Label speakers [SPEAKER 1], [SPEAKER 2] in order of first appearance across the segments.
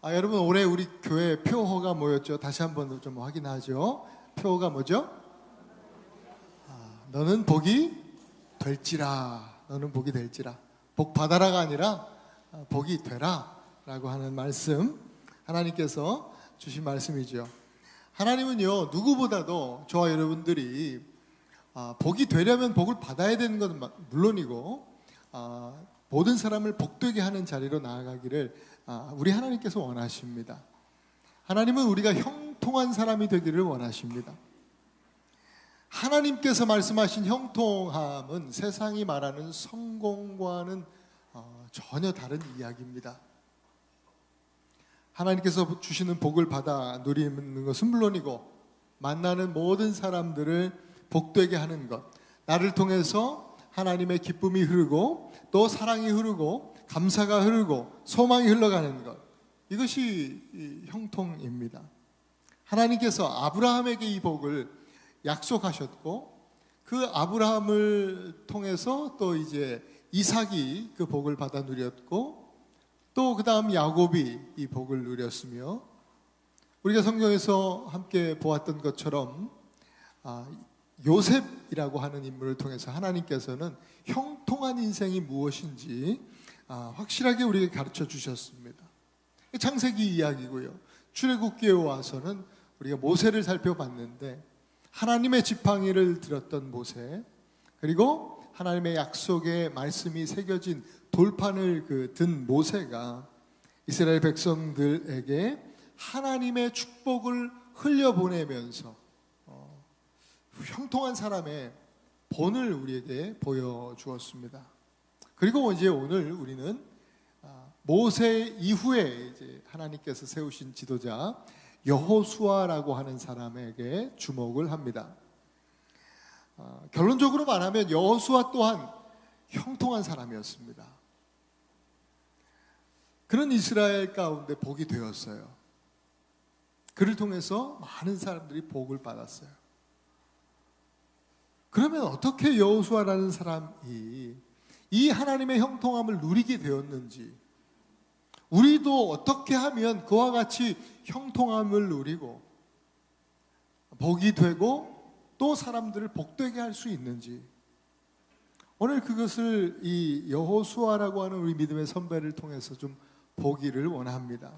[SPEAKER 1] 여러분 올해 우리 교회 표어가 뭐였죠? 다시 한번 좀 확인하죠. 표어가 뭐죠? 너는 복이 될지라. 너는 복이 될지라. 복 받아라가 아니라 복이 되라 라고 하는 말씀, 하나님께서 주신 말씀이죠. 하나님은요, 누구보다도 저와 여러분들이 복이 되려면 복을 받아야 되는 것은 물론이고 모든 사람을 복되게 하는 자리로 나아가기를 우리 하나님께서 원하십니다. 하나님은 우리가 형통한 사람이 되기를 원하십니다. 하나님께서 말씀하신 형통함은 세상이 말하는 성공과는 전혀 다른 이야기입니다. 하나님께서 주시는 복을 받아 누리는 것은 물론이고 만나는 모든 사람들을 복되게 하는 것, 나를 통해서 하나님의 기쁨이 흐르고 또 사랑이 흐르고 감사가 흐르고 소망이 흘러가는 것, 이것이 형통입니다. 하나님께서 아브라함에게 이 복을 약속하셨고 그 아브라함을 통해서 또 이제 이삭이 그 복을 받아 누렸고 또 그 다음 야곱이 이 복을 누렸으며, 우리가 성경에서 함께 보았던 것처럼 요셉이라고 하는 인물을 통해서 하나님께서는 형통한 인생이 무엇인지 확실하게 우리에게 가르쳐 주셨습니다. 창세기 이야기고요. 출애굽기에 와서는 우리가 모세를 살펴봤는데 하나님의 지팡이를 들었던 모세, 그리고 하나님의 약속의 말씀이 새겨진 돌판을 든 모세가 이스라엘 백성들에게 하나님의 축복을 흘려보내면서 형통한 사람의 본을 우리에게 보여주었습니다. 그리고 이제 오늘 우리는 모세 이후에 이제 하나님께서 세우신 지도자 여호수아라고 하는 사람에게 주목을 합니다. 결론적으로 말하면 여호수아 또한 형통한 사람이었습니다. 그는 이스라엘 가운데 복이 되었어요. 그를 통해서 많은 사람들이 복을 받았어요. 그러면 어떻게 여호수아라는 사람이 이 하나님의 형통함을 누리게 되었는지, 우리도 어떻게 하면 그와 같이 형통함을 누리고 복이 되고 또 사람들을 복되게 할 수 있는지, 오늘 그것을 이 여호수아라고 하는 우리 믿음의 선배를 통해서 좀 보기를 원합니다.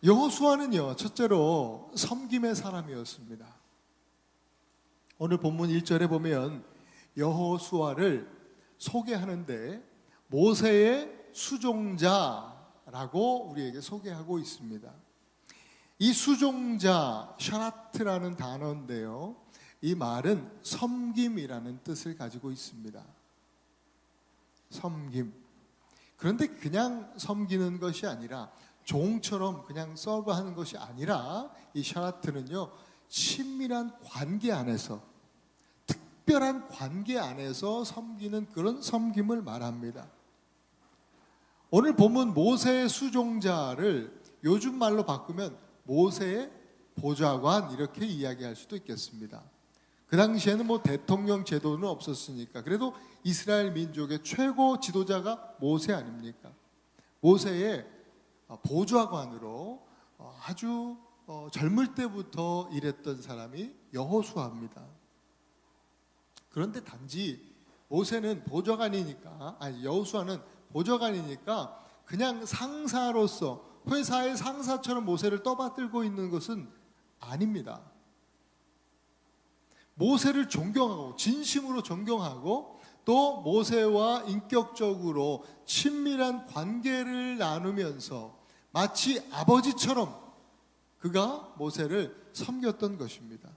[SPEAKER 1] 여호수아는요, 첫째로 섬김의 사람이었습니다. 오늘 본문 1절에 보면 여호수아를 소개하는데 모세의 수종자라고 우리에게 소개하고 있습니다. 이 수종자, 샤라트라는 단어인데요, 이 말은 섬김이라는 뜻을 가지고 있습니다. 섬김. 그런데 그냥 섬기는 것이 아니라, 종처럼 그냥 서브하는 것이 아니라, 이 샤라트는요, 친밀한 관계 안에서, 특별한 관계 안에서 섬기는 그런 섬김을 말합니다. 오늘 본문 모세의 수종자를 요즘 말로 바꾸면 모세의 보좌관, 이렇게 이야기할 수도 있겠습니다. 그 당시에는 대통령 제도는 없었으니까 그래도 이스라엘 민족의 최고 지도자가 모세 아닙니까? 모세의 보좌관으로 아주 젊을 때부터 일했던 사람이 여호수아입니다. 그런데 단지 모세는 보좌관이니까, 여호수아는 보좌관이니까 그냥 상사로서 회사의 상사처럼 모세를 떠받들고 있는 것은 아닙니다. 모세를 존경하고 진심으로 존경하고 또 모세와 인격적으로 친밀한 관계를 나누면서 마치 아버지처럼 그가 모세를 섬겼던 것입니다.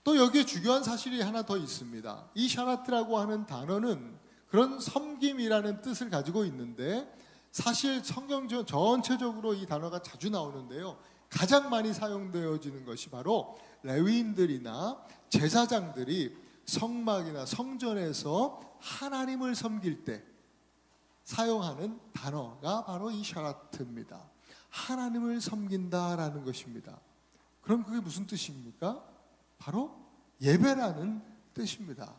[SPEAKER 1] 또 여기에 중요한 사실이 하나 더 있습니다. 이 샤라트라고 하는 단어는 그런 섬김이라는 뜻을 가지고 있는데, 사실 성경 전체적으로 이 단어가 자주 나오는데요, 가장 많이 사용되어지는 것이 바로 레위인들이나 제사장들이 성막이나 성전에서 하나님을 섬길 때 사용하는 단어가 바로 이 샤라트입니다. 하나님을 섬긴다라는 것입니다. 그럼 그게 무슨 뜻입니까? 바로 예배라는 뜻입니다.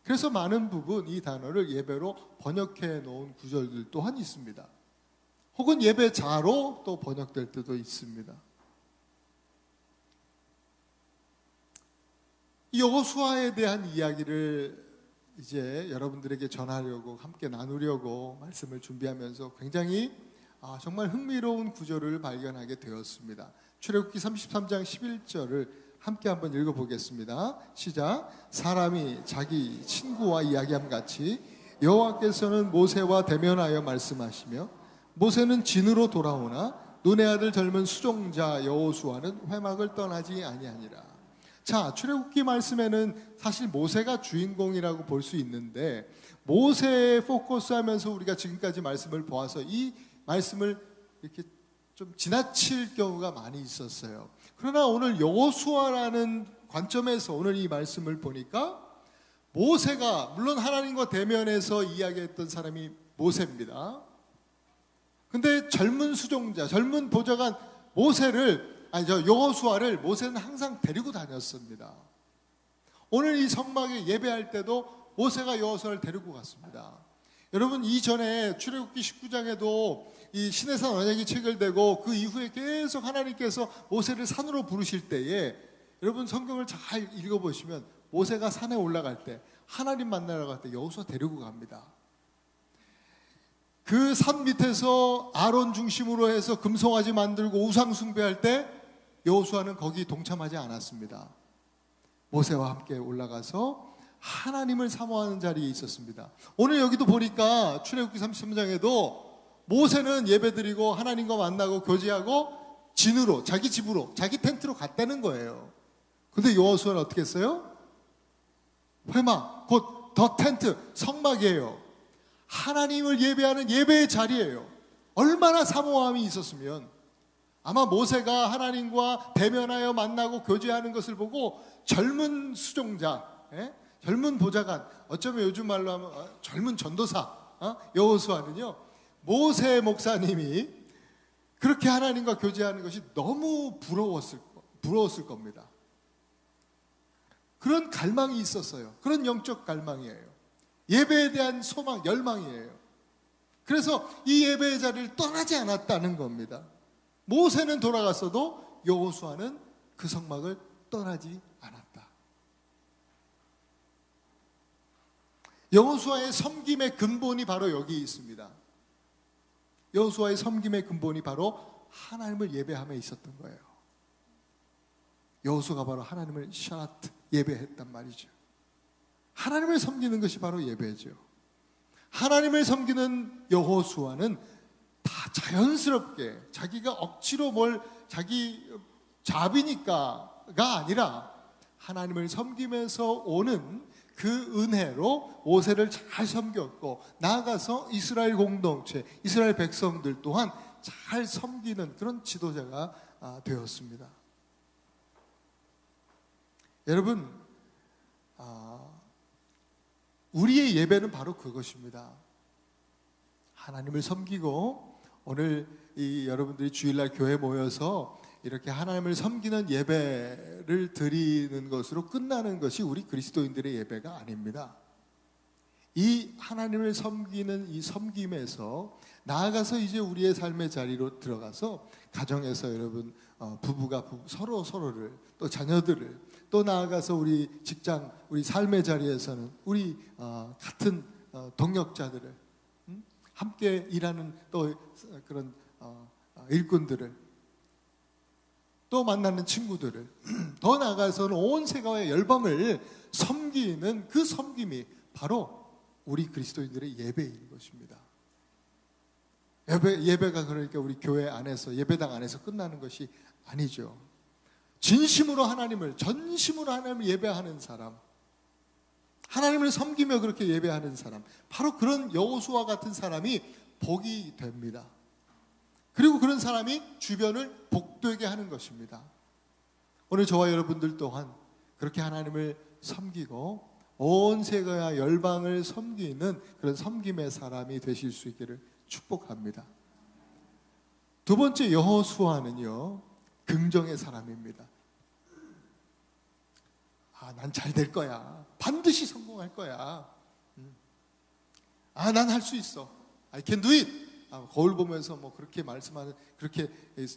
[SPEAKER 1] 그래서 많은 부분 이 단어를 예배로 번역해 놓은 구절들 또한 있습니다. 혹은 예배자로 또 번역될 때도 있습니다. 이 여호수아에 대한 이야기를 이제 여러분들에게 전하려고, 함께 나누려고 말씀을 준비하면서 굉장히 정말 흥미로운 구절을 발견하게 되었습니다. 출애굽기 33장 11절을 함께 한번 읽어보겠습니다. 시작. 사람이 자기 친구와 이야기함 같이 여호와께서는 모세와 대면하여 말씀하시며 모세는 진으로 돌아오나 눈의 아들 젊은 수종자 여호수아는 회막을 떠나지 아니하니라. 자, 출애굽기 말씀에는 사실 모세가 주인공이라고 볼 수 있는데 모세에 포커스하면서 우리가 지금까지 말씀을 보아서 이 말씀을 이렇게 좀 지나칠 경우가 많이 있었어요. 그러나 오늘 여호수아라는 관점에서 오늘 이 말씀을 보니까 모세가, 물론 하나님과 대면해서 이야기했던 사람이 모세입니다. 근데 젊은 수종자, 젊은 보좌관 여호수아를 모세는 항상 데리고 다녔습니다. 오늘 이 성막에 예배할 때도 모세가 여호수아를 데리고 갔습니다. 여러분, 이전에 출애굽기 19장에도 이 시내산 언약이 체결되고 그 이후에 계속 하나님께서 모세를 산으로 부르실 때에 여러분 성경을 잘 읽어보시면 모세가 산에 올라갈 때, 하나님 만나러 갈 때 여호수아 데리고 갑니다. 그 산 밑에서 아론 중심으로 해서 금송아지 만들고 우상 숭배할 때 여호수아는 거기 동참하지 않았습니다. 모세와 함께 올라가서 하나님을 사모하는 자리에 있었습니다. 오늘 여기도 보니까 출애굽기 33장에도 모세는 예배드리고 하나님과 만나고 교제하고 진으로, 자기 집으로, 자기 텐트로 갔다는 거예요. 근데 여호수아는 어떻게 했어요? 회막, 곧 더 텐트, 성막이에요. 하나님을 예배하는 예배의 자리예요. 얼마나 사모함이 있었으면 아마 모세가 하나님과 대면하여 만나고 교제하는 것을 보고 젊은 수종자, 젊은 보좌관, 어쩌면 요즘 말로 하면 젊은 전도사 여호수아는요, 모세 목사님이 그렇게 하나님과 교제하는 것이 너무 부러웠을 겁니다. 그런 갈망이 있었어요. 그런 영적 갈망이에요. 예배에 대한 소망, 열망이에요. 그래서 이 예배의 자리를 떠나지 않았다는 겁니다. 모세는 돌아갔어도 여호수아는 그 성막을 떠나지 않았다. 여호수아의 섬김의 근본이 바로 여기 있습니다. 여호수아의 섬김의 근본이 바로 하나님을 예배함에 있었던 거예요. 여호수아가 바로 하나님을 샤라트, 예배했단 말이죠. 하나님을 섬기는 것이 바로 예배죠. 하나님을 섬기는 여호수아는 다 자연스럽게, 자기가 억지로 자기 자비니까가 아니라 하나님을 섬기면서 오는 그 은혜로 모세를 잘 섬겼고, 나아가서 이스라엘 공동체, 이스라엘 백성들 또한 잘 섬기는 그런 지도자가 되었습니다. 여러분, 우리의 예배는 바로 그것입니다. 하나님을 섬기고, 오늘 여러분들이 주일날 교회 모여서 이렇게 하나님을 섬기는 예배를 드리는 것으로 끝나는 것이 우리 그리스도인들의 예배가 아닙니다. 이 하나님을 섬기는 이 섬김에서 나아가서 이제 우리의 삶의 자리로 들어가서 가정에서 여러분 부부가 서로를, 또 자녀들을, 또 나아가서 우리 직장, 우리 삶의 자리에서는 우리 같은 동역자들을, 함께 일하는 또 그런 일꾼들을, 또 만나는 친구들을, 더 나아가서는 온 세계의 열방을 섬기는 그 섬김이 바로 우리 그리스도인들의 예배인 것입니다. 예배가 그러니까 우리 교회 안에서, 예배당 안에서 끝나는 것이 아니죠. 진심으로 하나님을, 전심으로 하나님을 예배하는 사람, 하나님을 섬기며 그렇게 예배하는 사람, 바로 그런 여호수아 같은 사람이 복이 됩니다. 그리고 그런 사람이 주변을 복되게 하는 것입니다. 오늘 저와 여러분들 또한 그렇게 하나님을 섬기고 온 세계와 열방을 섬기는 그런 섬김의 사람이 되실 수 있기를 축복합니다. 두 번째, 여호수아는요, 긍정의 사람입니다. 난 잘 될 거야. 반드시 성공할 거야. 난 할 수 있어. I can do it. 거울 보면서 뭐 그렇게 말씀하는, 그렇게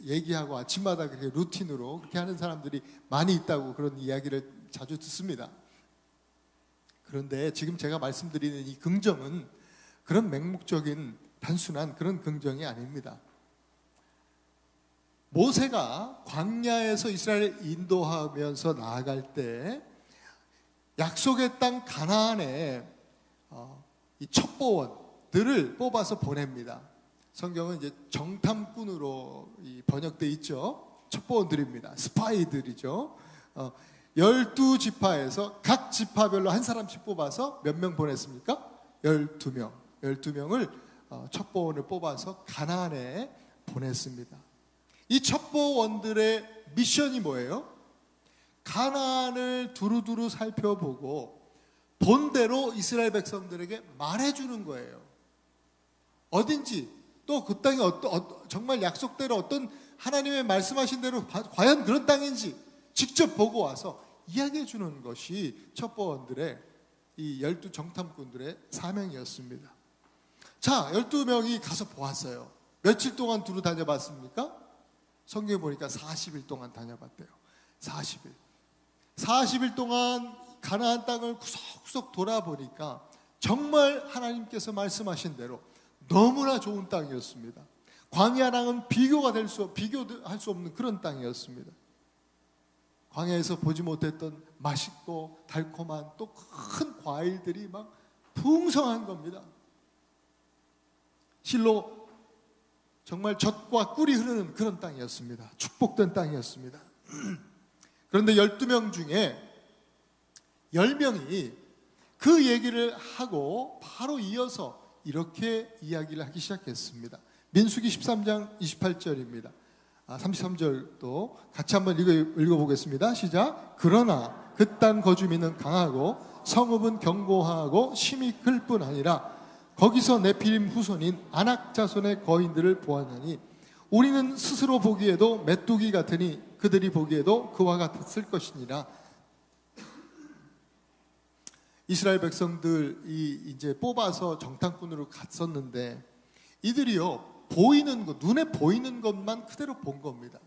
[SPEAKER 1] 얘기하고 아침마다 그렇게 루틴으로 그렇게 하는 사람들이 많이 있다고 그런 이야기를 자주 듣습니다. 그런데 지금 제가 말씀드리는 이 긍정은 그런 맹목적인 단순한 그런 긍정이 아닙니다. 모세가 광야에서 이스라엘을 인도하면서 나아갈 때 약속의 땅 가나안에 이 첩보원들을 뽑아서 보냅니다. 성경은 이제 정탐꾼으로 번역돼 있죠. 첩보원들입니다. 스파이들이죠. 12지파에서 각 지파별로 한 사람씩 뽑아서 몇 명 보냈습니까? 12명. 12명을 첩보원을 뽑아서 가나안에 보냈습니다. 이 첩보원들의 미션이 뭐예요? 가나안을 두루두루 살펴보고 본대로 이스라엘 백성들에게 말해주는 거예요. 어딘지, 또 그 땅이 정말 약속대로 어떤 하나님의 말씀하신 대로 과연 그런 땅인지 직접 보고 와서 이야기해 주는 것이 첩보원들의, 이 12 정탐꾼들의 사명이었습니다. 자, 12명이 가서 보았어요. 며칠 동안 두루 다녀봤습니까? 성경에 보니까 40일 동안 다녀봤대요. 40일 동안 가나안 땅을 구석구석 돌아보니까 정말 하나님께서 말씀하신 대로 너무나 좋은 땅이었습니다. 광야랑은 비교할 수 없는 그런 땅이었습니다. 광야에서 보지 못했던 맛있고 달콤한 또 큰 과일들이 막 풍성한 겁니다. 실로 정말 젖과 꿀이 흐르는 그런 땅이었습니다. 축복된 땅이었습니다. 그런데 12명 중에 10명이 그 얘기를 하고 바로 이어서 이렇게 이야기를 하기 시작했습니다. 민수기 13장 28절입니다. 33절도 같이 한번 읽어보겠습니다. 시작. 그러나 그 땅 거주민은 강하고 성읍은 견고하고 심히 클 뿐 아니라 거기서 네피림 후손인 아낙 자손의 거인들을 보았느니 우리는 스스로 보기에도 메뚜기 같으니 그들이 보기에도 그와 같았을 것이니라. 이스라엘 백성들이 이제 뽑아서 정탐꾼으로 갔었는데 이들이요, 보이는 것, 눈에 보이는 것만 그대로 본 겁니다.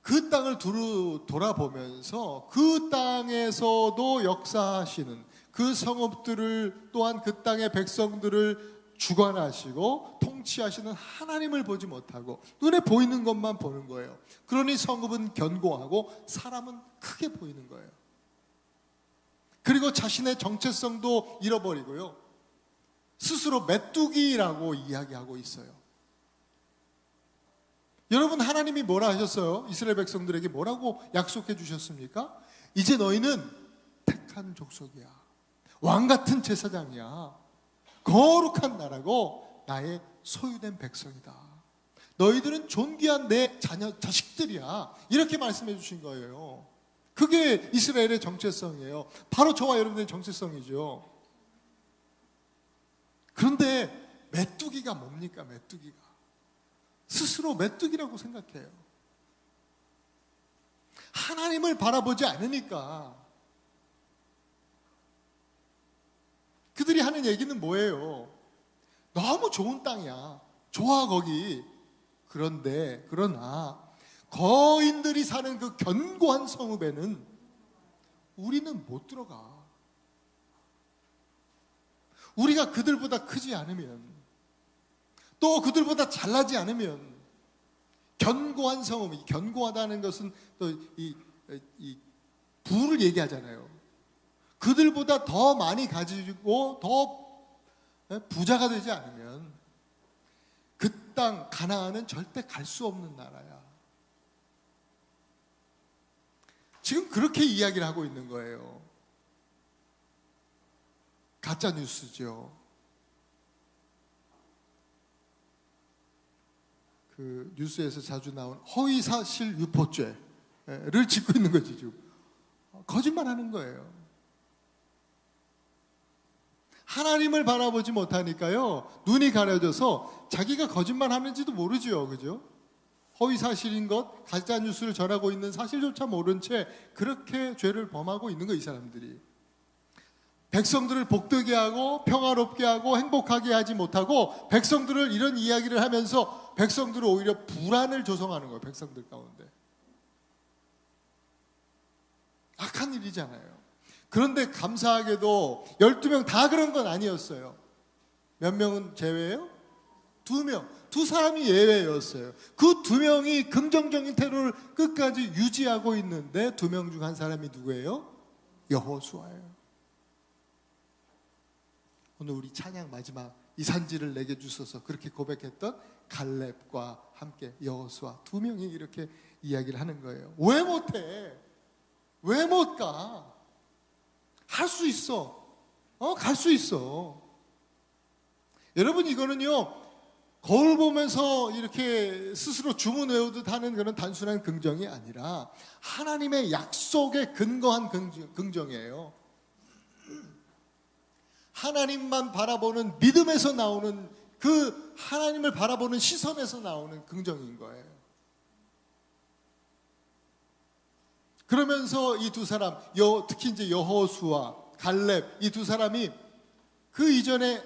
[SPEAKER 1] 그 땅을 두루 돌아보면서 그 땅에서도 역사하시는 그 성읍들을, 또한 그 땅의 백성들을 주관하시고 통치하시는 하나님을 보지 못하고 눈에 보이는 것만 보는 거예요. 그러니 성읍은 견고하고 사람은 크게 보이는 거예요. 그리고 자신의 정체성도 잃어버리고요, 스스로 메뚜기라고 이야기하고 있어요. 여러분, 하나님이 뭐라 하셨어요? 이스라엘 백성들에게 뭐라고 약속해 주셨습니까? 이제 너희는 택한 족속이야, 왕같은 제사장이야, 거룩한 나라고 나의 소유된 백성이다, 너희들은 존귀한 내 자식들이야, 이렇게 말씀해 주신 거예요. 그게 이스라엘의 정체성이에요. 바로 저와 여러분의 정체성이죠. 그런데 메뚜기가 뭡니까? 메뚜기가 스스로 메뚜기라고 생각해요. 하나님을 바라보지 않으니까. 그들이 하는 얘기는 뭐예요? 너무 좋은 땅이야, 좋아 거기. 그러나 거인들이 사는 그 견고한 성읍에는 우리는 못 들어가. 우리가 그들보다 크지 않으면, 또 그들보다 잘나지 않으면, 견고한 성읍이, 견고하다는 것은 또 이 부를 얘기하잖아요. 그들보다 더 많이 가지고 더 부자가 되지 않으면 그 땅 가나안은 절대 갈 수 없는 나라야. 지금 그렇게 이야기를 하고 있는 거예요. 가짜 뉴스죠. 그 뉴스에서 자주 나온 허위사실 유포죄를 짓고 있는 거지. 지금 거짓말하는 거예요. 하나님을 바라보지 못하니까요, 눈이 가려져서 자기가 거짓말하는지도 모르죠, 그죠? 허위사실인 것, 가짜 뉴스를 전하고 있는 사실조차 모른 채 그렇게 죄를 범하고 있는 거, 이 사람들이. 백성들을 복되게 하고 평화롭게 하고 행복하게 하지 못하고 백성들을 이런 이야기를 하면서 백성들을 오히려 불안을 조성하는 거예요. 백성들 가운데. 악한 일이잖아요. 그런데 감사하게도 12명 다 그런 건 아니었어요. 몇 명은 제외예요? 2명. 2사람이 예외였어요. 그 2명이 긍정적인 태도를 끝까지 유지하고 있는데 2명 중 한 사람이 누구예요? 여호수아예요. 오늘 우리 찬양 마지막 이 산지를 내게 주소서 그렇게 고백했던 갈렙과 함께 여호수아 2명이 이렇게 이야기를 하는 거예요. 왜 못해? 왜 못 가? 할 수 있어. 갈 수 있어. 여러분, 이거는요, 거울 보면서 이렇게 스스로 주문 외우듯 하는 그런 단순한 긍정이 아니라 하나님의 약속에 근거한 긍정이에요. 하나님만 바라보는 믿음에서 나오는 그 하나님을 바라보는 시선에서 나오는 긍정인 거예요. 그러면서 이 2사람, 특히 이제 여호수아, 갈렙 이 2사람이 그 이전에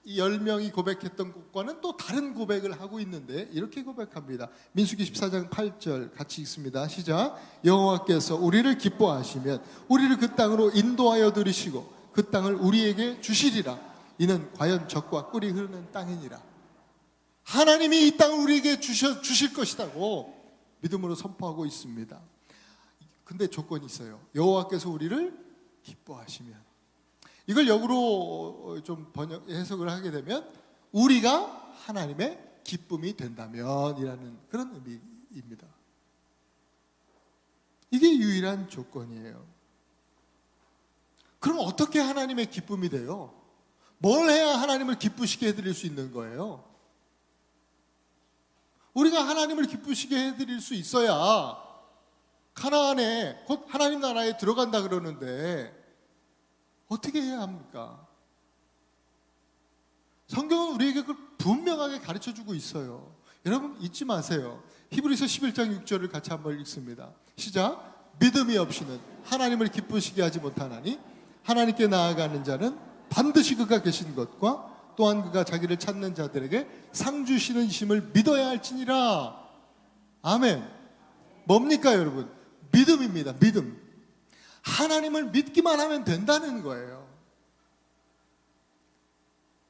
[SPEAKER 1] 10명이 고백했던 것과는 또 다른 고백을 하고 있는데 이렇게 고백합니다. 민수기 14장 8절 같이 읽습니다. 시작. 여호와께서 우리를 기뻐하시면 우리를 그 땅으로 인도하여 들이시고 그 땅을 우리에게 주시리라. 이는 과연 젖과 꿀이 흐르는 땅이니라. 하나님이 이 땅을 우리에게 주실 것이라고 믿음으로 선포하고 있습니다. 근데 조건이 있어요. 여호와께서 우리를 기뻐하시면. 이걸 역으로 좀 해석을 하게 되면 우리가 하나님의 기쁨이 된다면 이라는 그런 의미입니다. 이게 유일한 조건이에요. 그럼 어떻게 하나님의 기쁨이 돼요? 뭘 해야 하나님을 기쁘시게 해드릴 수 있는 거예요? 우리가 하나님을 기쁘시게 해드릴 수 있어야 가나안에 곧 하나님 나라에 들어간다 그러는데 어떻게 해야 합니까? 성경은 우리에게 그걸 분명하게 가르쳐주고 있어요. 여러분 잊지 마세요. 히브리서 11장 6절을 같이 한번 읽습니다. 시작. 믿음이 없이는 하나님을 기쁘시게 하지 못하나니 하나님께 나아가는 자는 반드시 그가 계신 것과 또한 그가 자기를 찾는 자들에게 상 주시는 이심을 믿어야 할지니라. 아멘. 뭡니까 여러분? 믿음입니다. 믿음. 하나님을 믿기만 하면 된다는 거예요.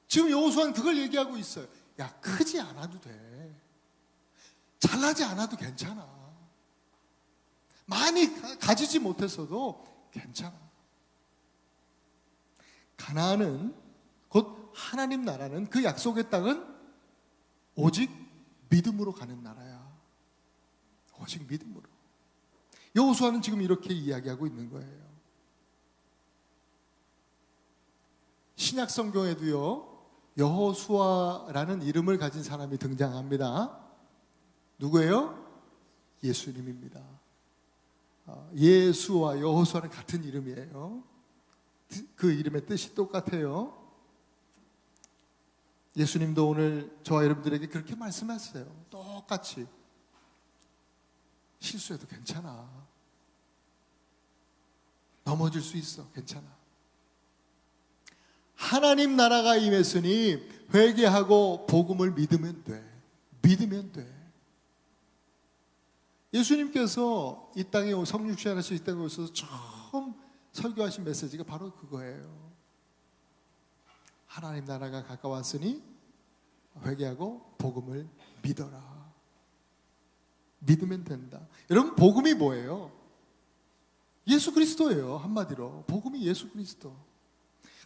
[SPEAKER 1] 지금 여호수아는 그걸 얘기하고 있어요. 야, 크지 않아도 돼. 잘나지 않아도 괜찮아. 많이 가지지 못했어도 괜찮아. 가나안은 곧 하나님 나라는 그 약속의 땅은 오직 믿음으로 가는 나라야. 오직 믿음으로. 여호수아는 지금 이렇게 이야기하고 있는 거예요. 신약 성경에도요, 여호수아라는 이름을 가진 사람이 등장합니다. 누구예요? 예수님입니다. 예수와 여호수아는 같은 이름이에요. 그 이름의 뜻이 똑같아요. 예수님도 오늘 저와 여러분들에게 그렇게 말씀하세요. 똑같이. 실수해도 괜찮아. 넘어질 수 있어. 괜찮아. 하나님 나라가 임했으니 회개하고 복음을 믿으면 돼. 믿으면 돼. 예수님께서 이 땅에 성육신 하셔서 이 땅에 오셔서 처음 설교하신 메시지가 바로 그거예요. 하나님 나라가 가까웠으니 회개하고 복음을 믿어라. 믿으면 된다. 여러분, 복음이 뭐예요? 예수 그리스도예요. 한마디로 복음이 예수 그리스도.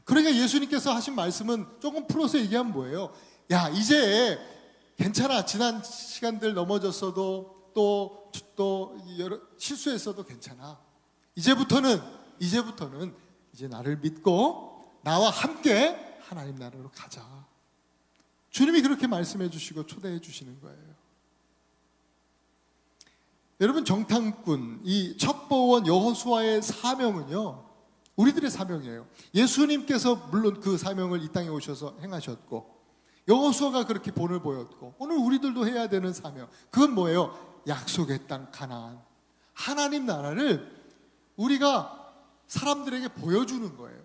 [SPEAKER 1] 그러니까 예수님께서 하신 말씀은 조금 풀어서 얘기하면 뭐예요? 야, 이제 괜찮아. 지난 시간들 넘어졌어도 또 실수했어도 괜찮아. 이제부터는 이제 나를 믿고 나와 함께 하나님 나라로 가자. 주님이 그렇게 말씀해 주시고 초대해 주시는 거예요. 여러분, 정탐꾼 이 첩보원 여호수아의 사명은요, 우리들의 사명이에요. 예수님께서 물론 그 사명을 이 땅에 오셔서 행하셨고 여호수아가 그렇게 본을 보였고 오늘 우리들도 해야 되는 사명, 그건 뭐예요? 약속의 땅 가나안, 하나님 나라를 우리가 사람들에게 보여주는 거예요.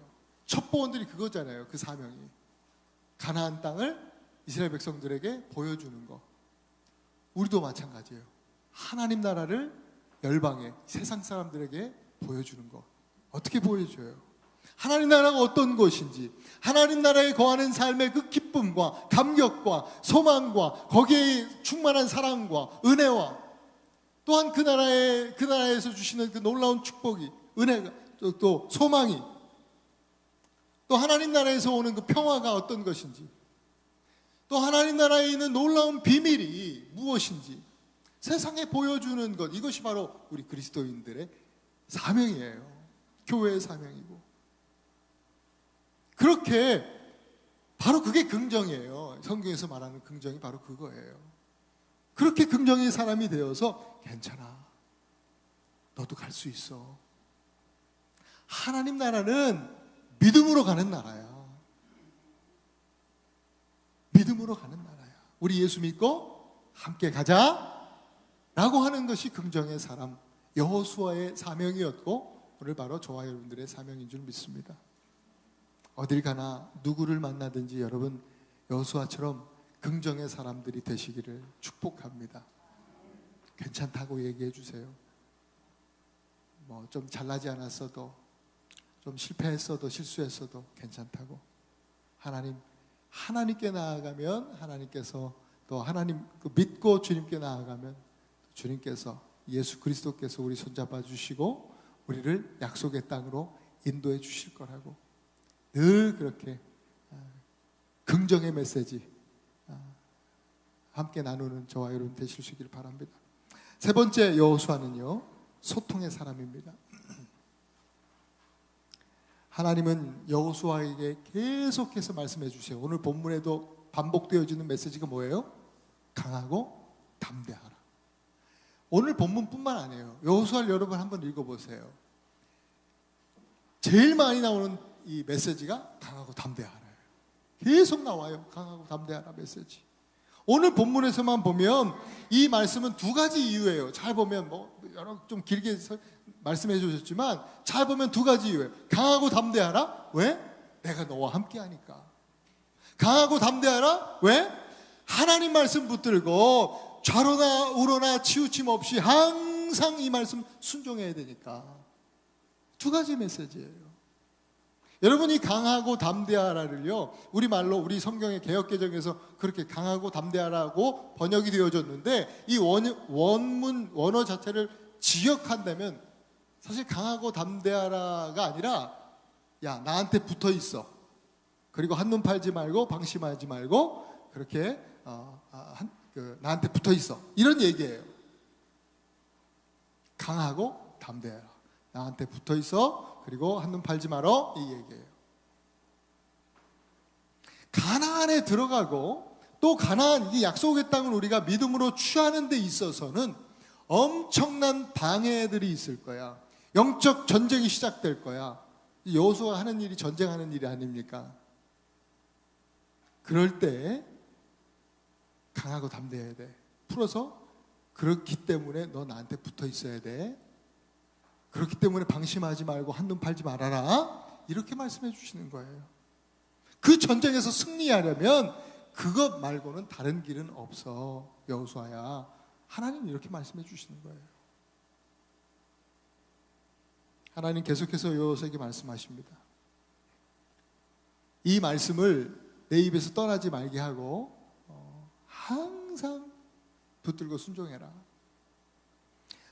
[SPEAKER 1] 첩보원들이 그거잖아요. 그 사명이 가나안 땅을 이스라엘 백성들에게 보여주는 거. 우리도 마찬가지예요. 하나님 나라를 열방에, 세상 사람들에게 보여주는 거. 어떻게 보여줘요? 하나님 나라가 어떤 것인지, 하나님 나라에 거하는 삶의 그 기쁨과 감격과 소망과 거기에 충만한 사랑과 은혜와 또한 그 나라에서 주시는 그 놀라운 축복이, 은혜가, 또 소망이, 또 하나님 나라에서 오는 그 평화가 어떤 것인지, 또 하나님 나라에 있는 놀라운 비밀이 무엇인지 세상에 보여주는 것, 이것이 바로 우리 그리스도인들의 사명이에요. 교회의 사명이고, 그렇게 바로 그게 긍정이에요. 성경에서 말하는 긍정이 바로 그거예요. 그렇게 긍정의 사람이 되어서 괜찮아, 너도 갈 수 있어. 하나님 나라는 믿음으로 가는 나라야. 믿음으로 가는 나라야. 우리 예수 믿고 함께 가자 라고 하는 것이 긍정의 사람, 여호수아의 사명이었고 오늘 바로 저와 여러분들의 사명인 줄 믿습니다. 어딜 가나 누구를 만나든지 여러분 여호수아처럼 긍정의 사람들이 되시기를 축복합니다. 괜찮다고 얘기해 주세요. 뭐 좀 잘나지 않았어도, 좀 실패했어도, 실수했어도 괜찮다고. 하나님께 나아가면 하나님께서, 또 하나님 믿고 주님께 나아가면 주님께서, 예수 그리스도께서 우리 손잡아 주시고 우리를 약속의 땅으로 인도해 주실 거라고. 늘 그렇게 긍정의 메시지 함께 나누는 저와 여러분 되실 수 있기를 바랍니다. 세 번째 여호수아는요, 소통의 사람입니다. 하나님은 여호수아에게 계속해서 말씀해 주세요. 오늘 본문에도 반복되어지는 메시지가 뭐예요? 강하고 담대하라. 오늘 본문뿐만 아니에요. 여호수아를 여러분 한번 읽어보세요. 제일 많이 나오는 이 메시지가 강하고 담대하라. 계속 나와요. 강하고 담대하라 메시지. 오늘 본문에서만 보면 이 말씀은 두 가지 이유예요. 잘 보면 여러 좀 길게 말씀해 주셨지만 잘 보면 두 가지 이유예요. 강하고 담대하라. 왜? 내가 너와 함께 하니까. 강하고 담대하라. 왜? 하나님 말씀 붙들고 좌로나 우로나 치우침 없이 항상 이 말씀 순종해야 되니까. 두 가지 메시지예요. 여러분이 강하고 담대하라를요, 우리말로 우리 성경의 개역개정에서 그렇게 강하고 담대하라고 번역이 되어졌는데, 이 원어 자체를 지역한다면 사실 강하고 담대하라가 아니라, 야 나한테 붙어 있어, 그리고 한눈 팔지 말고 방심하지 말고 그렇게 나한테 붙어 있어, 이런 얘기예요. 강하고 담대하라, 나한테 붙어 있어, 그리고 한눈 팔지 말어, 이 얘기예요. 가나안에 들어가고 또 가나안, 이 약속의 땅을 우리가 믿음으로 취하는 데 있어서는 엄청난 방해들이 있을 거야. 영적 전쟁이 시작될 거야. 여호수아가 하는 일이 전쟁하는 일이 아닙니까? 그럴 때 강하고 담대해야 돼. 풀어서, 그렇기 때문에 너 나한테 붙어 있어야 돼. 그렇기 때문에 방심하지 말고 한눈 팔지 말아라. 이렇게 말씀해 주시는 거예요. 그 전쟁에서 승리하려면 그것 말고는 다른 길은 없어, 여호수아야. 하나님 이렇게 말씀해 주시는 거예요. 하나님 계속해서 여호수아에게 말씀하십니다. 이 말씀을 내 입에서 떠나지 말게 하고 항상 붙들고 순종해라.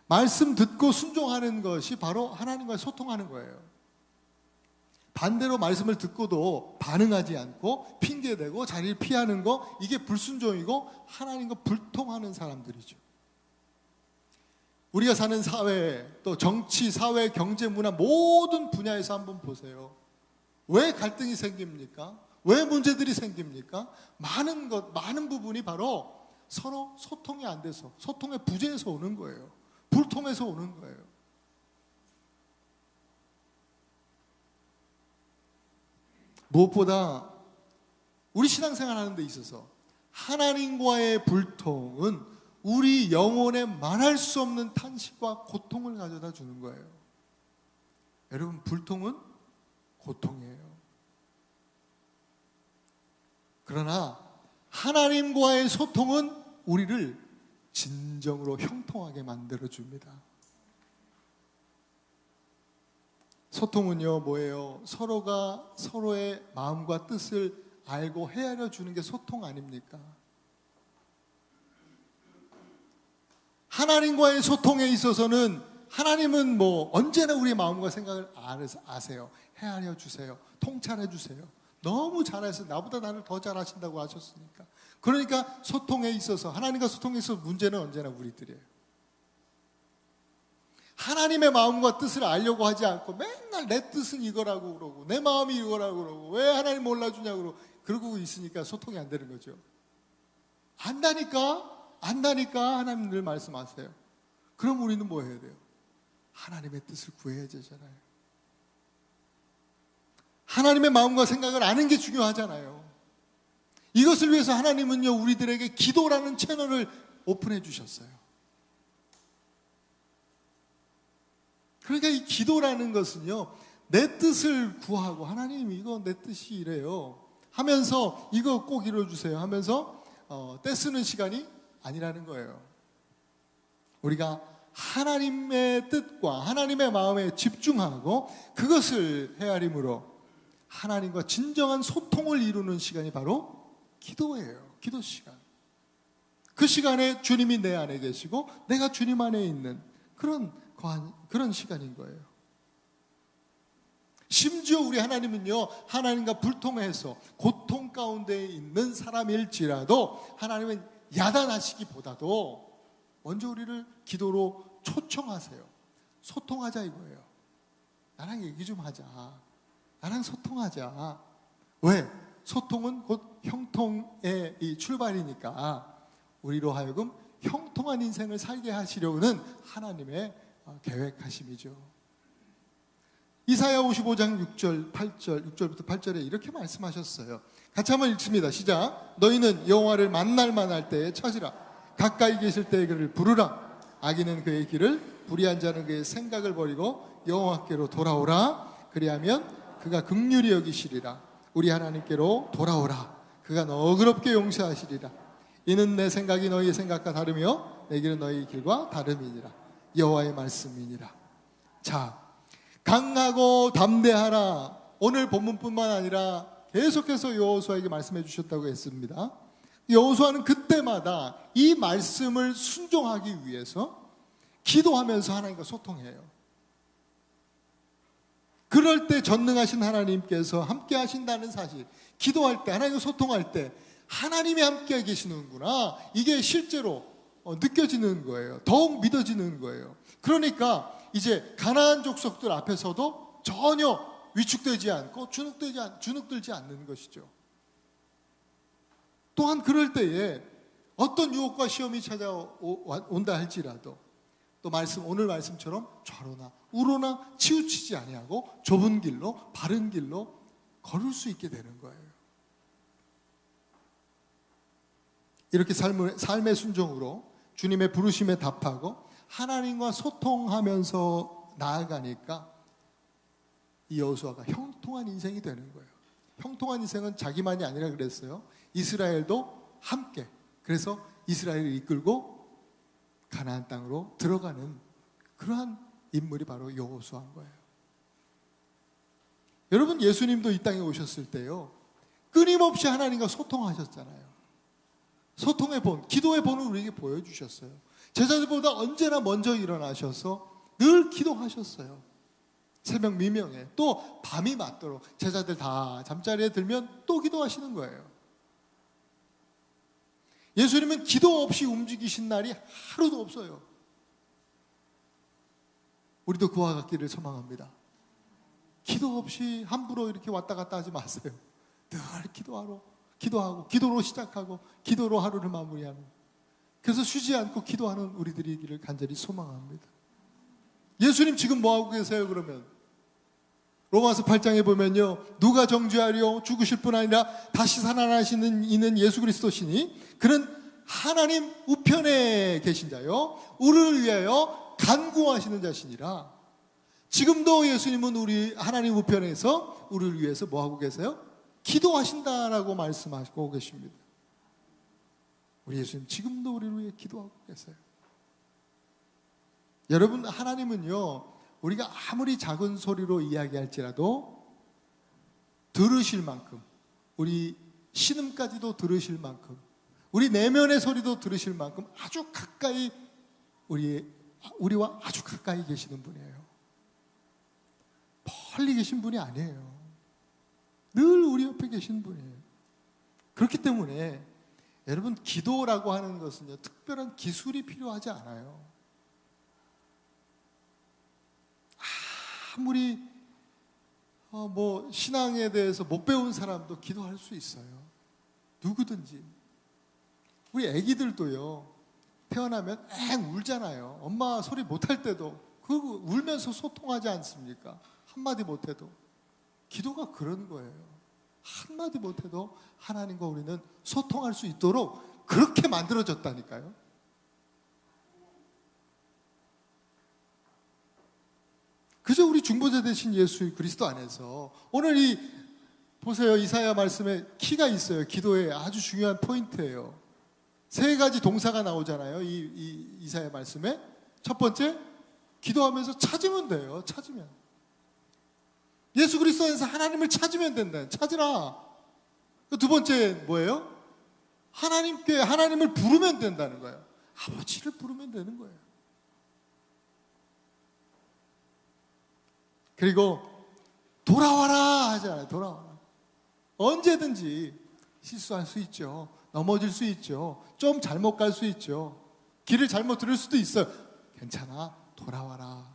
[SPEAKER 1] 말씀 듣고 순종하는 것이 바로 하나님과 소통하는 거예요. 반대로 말씀을 듣고도 반응하지 않고 핑계대고 자리를 피하는 거, 이게 불순종이고 하나님과 불통하는 사람들이죠. 우리가 사는 사회, 또 정치, 사회, 경제, 문화 모든 분야에서 한번 보세요. 왜 갈등이 생깁니까? 왜 문제들이 생깁니까? 많은 부분이 바로 서로 소통이 안 돼서, 소통의 부재에서 오는 거예요. 불통해서 오는 거예요. 무엇보다 우리 신앙생활 하는 데 있어서 하나님과의 불통은 우리 영혼에 말할 수 없는 탄식과 고통을 가져다 주는 거예요. 여러분, 불통은 고통이에요. 그러나 하나님과의 소통은 우리를 진정으로 형통하게 만들어줍니다. 소통은요, 뭐예요? 서로가 서로의 마음과 뜻을 알고 헤아려 주는 게 소통 아닙니까? 하나님과의 소통에 있어서는 하나님은 언제나 우리의 마음과 생각을 아세요. 헤아려 주세요. 통찰해 주세요. 너무 잘해서 나보다 나를 더 잘하신다고 하셨으니까. 그러니까 소통에 있어서, 하나님과 소통에 있어서 문제는 언제나 우리들이에요. 하나님의 마음과 뜻을 알려고 하지 않고 맨날 내 뜻은 이거라고 그러고 내 마음이 이거라고 그러고 왜 하나님 몰라주냐고 그러고 있으니까 소통이 안 되는 거죠. 안다니까 하나님 늘 말씀하세요. 그럼 우리는 뭐 해야 돼요? 하나님의 뜻을 구해야 되잖아요. 하나님의 마음과 생각을 아는 게 중요하잖아요. 이것을 위해서 하나님은요, 우리들에게 기도라는 채널을 오픈해 주셨어요. 그러니까 이 기도라는 것은요, 내 뜻을 구하고 하나님 이거 내 뜻이 이래요 하면서 이거 꼭 이루어주세요 하면서 떼쓰는 시간이 아니라는 거예요. 우리가 하나님의 뜻과 하나님의 마음에 집중하고 그것을 헤아림으로 하나님과 진정한 소통을 이루는 시간이 바로 기도예요. 기도 시간. 그 시간에 주님이 내 안에 계시고 내가 주님 안에 있는 그런 시간인 거예요. 심지어 우리 하나님은요, 하나님과 불통해서 고통 가운데 있는 사람일지라도 하나님은 야단하시기보다도 먼저 우리를 기도로 초청하세요. 소통하자 이거예요. 나랑 얘기 좀 하자. 나랑 소통하자. 왜? 소통은 곧 형통의 이 출발이니까 우리로 하여금 형통한 인생을 살게 하시려는 하나님의 계획하심이죠. 이사야 55장 6절부터 8절에 이렇게 말씀하셨어요. 같이 한번 읽습니다. 시작. 너희는 여호와를 만날 만할 때에 찾으라. 가까이 계실 때에 그를 부르라. 악인은 그의 길을, 불의한 자는 그의 생각을 버리고 여호와께로 돌아오라. 그리하면 그가 긍휼히 여기시리라. 우리 하나님께로 돌아오라. 그가 너그럽게 용서하시리라. 이는 내 생각이 너희의 생각과 다르며 내 길은 너희의 길과 다름이니라. 여호와의 말씀이니라. 자, 강하고 담대하라. 오늘 본문뿐만 아니라 계속해서 여호수아에게 말씀해 주셨다고 했습니다. 여호수아는 그때마다 이 말씀을 순종하기 위해서 기도하면서 하나님과 소통해요. 그럴 때 전능하신 하나님께서 함께 하신다는 사실, 기도할 때, 하나님과 소통할 때 하나님이 함께 계시는구나, 이게 실제로 느껴지는 거예요. 더욱 믿어지는 거예요. 그러니까 이제 가나안 족속들 앞에서도 전혀 위축되지 않고 주눅들지 않는 것이죠. 또한 그럴 때에 어떤 유혹과 시험이 찾아온다 할지라도 또 오늘 말씀처럼 좌로나 우로나 치우치지 아니하고 좁은 길로, 바른 길로 걸을 수 있게 되는 거예요. 이렇게 삶의 순종으로 주님의 부르심에 답하고 하나님과 소통하면서 나아가니까 이 여호수아가 형통한 인생이 되는 거예요. 형통한 인생은 자기만이 아니라 그랬어요. 이스라엘도 함께, 그래서 이스라엘을 이끌고 가나안 땅으로 들어가는 그러한 인물이 바로 여호수아인 거예요. 여러분, 예수님도 이 땅에 오셨을 때요, 끊임없이 하나님과 소통하셨잖아요. 소통의 본, 기도의 본을 우리에게 보여주셨어요. 제자들보다 언제나 먼저 일어나셔서 늘 기도하셨어요. 새벽 미명에, 또 밤이 맞도록 제자들 다 잠자리에 들면 또 기도하시는 거예요. 예수님은 기도 없이 움직이신 날이 하루도 없어요. 우리도 그와 같기를 소망합니다. 기도 없이 함부로 이렇게 왔다 갔다 하지 마세요. 늘 기도하고 기도로 시작하고 기도로 하루를 마무리하는, 그래서 쉬지 않고 기도하는 우리들이기를 간절히 소망합니다. 예수님 지금 뭐하고 계세요? 그러면 로마서 8장에 보면요, 누가 정죄하려 죽으실 뿐 아니라 다시 살아나시는 이는 예수 그리스도시니 그는 하나님 우편에 계신 자요 우리를 위하여 간구하시는 자시니라. 지금도 예수님은 우리 하나님 우편에서 우리를 위해서 뭐하고 계세요? 기도하신다라고 말씀하시고 계십니다. 우리 예수님 지금도 우리를 위해 기도하고 계세요. 여러분, 하나님은요, 우리가 아무리 작은 소리로 이야기할지라도 들으실 만큼, 우리 신음까지도 들으실 만큼, 우리 내면의 소리도 들으실 만큼 아주 가까이 우리와 아주 가까이 계시는 분이에요. 멀리 계신 분이 아니에요. 늘 우리 옆에 계신 분이에요. 그렇기 때문에 여러분, 기도라고 하는 것은요, 특별한 기술이 필요하지 않아요. 아무리 신앙에 대해서 못 배운 사람도 기도할 수 있어요. 누구든지. 우리 애기들도요, 태어나면 울잖아요. 엄마 소리 못할 때도 울면서 소통하지 않습니까? 한마디 못해도. 기도가 그런 거예요. 한마디 못해도 하나님과 우리는 소통할 수 있도록 그렇게 만들어졌다니까요. 그저 우리 중보자 되신 예수 그리스도 안에서 오늘 보세요. 이사야 말씀에 키가 있어요. 기도에 아주 중요한 포인트예요. 3가지 동사가 나오잖아요. 이사야 말씀에. 첫 번째, 기도하면서 찾으면 돼요. 찾으면. 예수 그리스도 안에서 하나님을 찾으면 된다. 찾으라. 두 번째 뭐예요? 하나님을 부르면 된다는 거예요. 아버지를 부르면 되는 거예요. 그리고 돌아와라 하잖아요. 돌아와라. 언제든지 실수할 수 있죠. 넘어질 수 있죠. 좀 잘못 갈 수 있죠. 길을 잘못 들을 수도 있어요. 괜찮아. 돌아와라.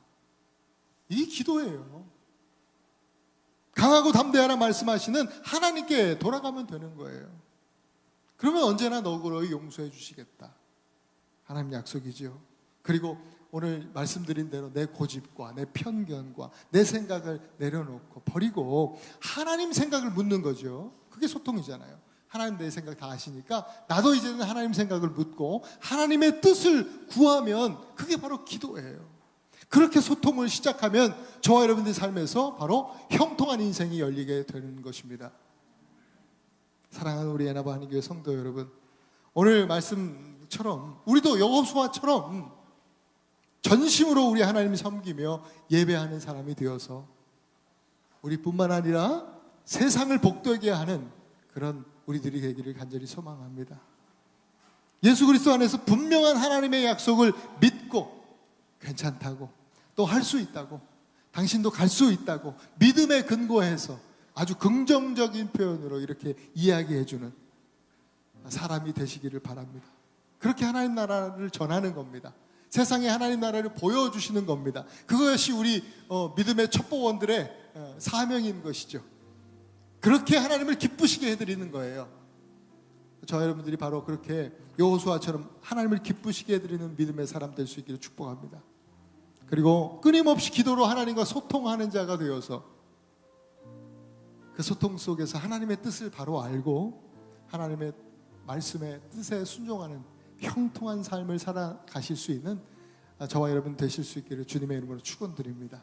[SPEAKER 1] 이 기도예요. 강하고 담대하라 말씀하시는 하나님께 돌아가면 되는 거예요. 그러면 언제나 너그러이 용서해 주시겠다. 하나님 약속이지요. 그리고 오늘 말씀드린 대로 내 고집과 내 편견과 내 생각을 내려놓고 버리고 하나님 생각을 묻는 거죠. 그게 소통이잖아요. 하나님 내 생각 다 아시니까 나도 이제는 하나님 생각을 묻고 하나님의 뜻을 구하면 그게 바로 기도예요. 그렇게 소통을 시작하면 저와 여러분들의 삶에서 바로 형통한 인생이 열리게 되는 것입니다. 사랑하는 우리 예나바 한인교회 성도 여러분, 오늘 말씀처럼 우리도 여호수아처럼 전심으로 우리 하나님 섬기며 예배하는 사람이 되어서 우리뿐만 아니라 세상을 복되게 하는 그런 우리들이 되기를 간절히 소망합니다. 예수 그리스도 안에서 분명한 하나님의 약속을 믿고 괜찮다고, 또 할 수 있다고, 당신도 갈 수 있다고 믿음에 근거해서 아주 긍정적인 표현으로 이렇게 이야기해주는 사람이 되시기를 바랍니다. 그렇게 하나님 나라를 전하는 겁니다. 세상에 하나님 나라를 보여주시는 겁니다. 그것이 우리 믿음의 첩보원들의 사명인 것이죠. 그렇게 하나님을 기쁘시게 해드리는 거예요. 저 여러분들이 바로 그렇게 여호수아처럼 하나님을 기쁘시게 해드리는 믿음의 사람 될 수 있기를 축복합니다. 그리고 끊임없이 기도로 하나님과 소통하는 자가 되어서 그 소통 속에서 하나님의 뜻을 바로 알고 하나님의 말씀의 뜻에 순종하는 형통한 삶을 살아가실 수 있는 저와 여러분 되실 수 있기를 주님의 이름으로 축원드립니다.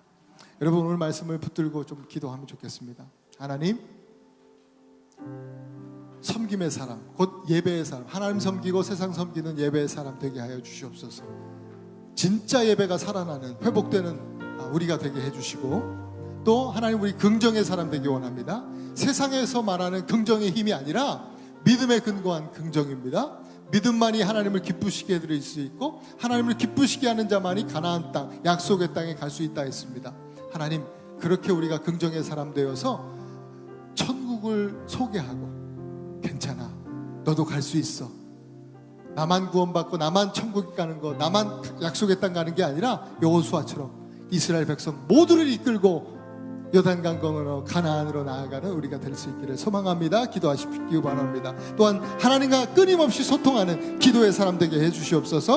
[SPEAKER 1] 여러분, 오늘 말씀을 붙들고 좀 기도하면 좋겠습니다. 하나님, 섬김의 사람, 곧 예배의 사람, 하나님 섬기고 세상 섬기는 예배의 사람 되게 하여 주시옵소서. 진짜 예배가 살아나는, 회복되는 우리가 되게 해주시고, 또 하나님 우리 긍정의 사람 되기 원합니다. 세상에서 말하는 긍정의 힘이 아니라 믿음에 근거한 긍정입니다. 믿음만이 하나님을 기쁘시게 해드릴 수 있고 하나님을 기쁘시게 하는 자만이 가나안 땅, 약속의 땅에 갈 수 있다 했습니다. 하나님, 그렇게 우리가 긍정의 사람 되어서 천국을 소개하고 괜찮아, 너도 갈 수 있어, 나만 구원받고 나만 천국 가는 거, 나만 약속의 땅 가는 게 아니라 여호수아처럼 이스라엘 백성 모두를 이끌고 요단강 건너 가나안으로 나아가는 우리가 될 수 있기를 소망합니다. 기도하십시오 바랍니다. 또한 하나님과 끊임없이 소통하는 기도의 사람 되게 해주시옵소서.